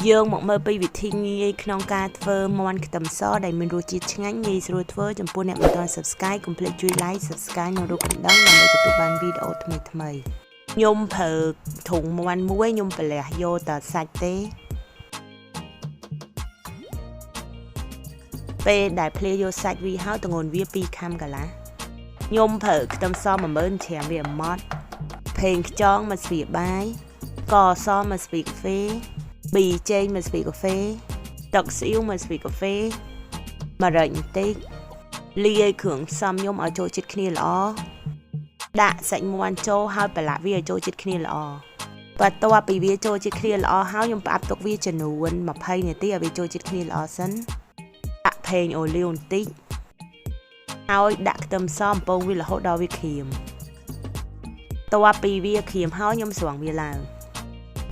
dương một mơ pi vị thiên nghiក្នុងការធ្វើមន់ខ្ទឹមសដែលមានរសជាតិឆ្ងាញ់ងាយស្រួលធ្វើចំពោះអ្នកមិនទាន់ subscribe កុំភ្លេចជួយ like subscribe និងរូបកណ្ដឹងដើម្បីទទួលបានវីដេអូថ្មីខ្ញុំប្រើធុងមន់មួយខ្ញុំប្រលះយកតែសាច់ទេពេលដែលភ្លាយកសាច់វាហើយទងន់វា2ខាំកន្លះខ្ញុំប្រើខ្ទឹមស10000ច្រាមវាអមត់ផេងខ្យង1ស្លាបបាយស្ករស1ស្លាបកាហ្វេប៊ីចេង1ស្លាបកាហ្វេទឹកស៊ីអ៊ូ1ស្លាបកាហ្វេម្រេចបន្តិចលាយគ្រឿងផ្សំខ្ញុំឲ្យចូលចិត្តគ្នាល្អដាក់សាច់មាន់ចូលហើយប្រឡាក់វាឲ្យចូលចិត្តគ្នាល្អបន្ទាប់ពីវាចូលចិត្តគ្នាល្អហើយខ្ញុំផ្អាប់ទុកវាចំនួន20នាទីឲ្យវាចូលចិត្តគ្នាល្អសិនដាក់ផេងអូលីវបន្តិចហើយដាក់ខ្ទឹមសអំពងវារហូតដល់វាក្រៀមបន្ទាប់ពីវាក្រៀមហើយខ្ញុំស្រង់វាឡើង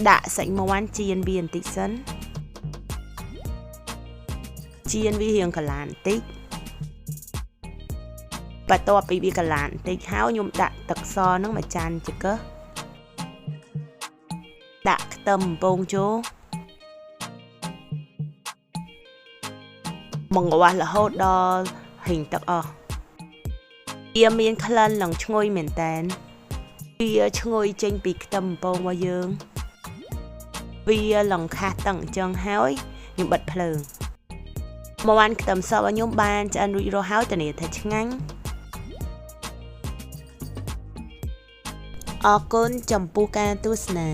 ដាក់សាច់មាន់ចៀនវាបន្តិចសិនចៀនវារៀងកន្លានបន្តិចបន្ទាប់ពីវាកន្លានបន្តិចហើយខ្ញុំដាក់ទឹកសហ្នឹងមួយចានចង្កឹះដាក់ខ្ទឹមបំពងចូលបង្គាស់រហូតដល់ហិងទឹកអស់វាមានក្លិននិងឈ្ងុយមែនតែនវាឈ្ងុយចេញពីខ្ទឹមបំពងរបស់យើងវាលង្ខាស់តឹងអញ្ចឹងហើយខ្ញុំបិទភ្លើងមកបានខ្ទឹមសរបស់ខ្ញុំបានឆ្អិនរួចរាល់ហើយធានាថាឆ្ងាញ់អរគុណចំពោះការទស្សនា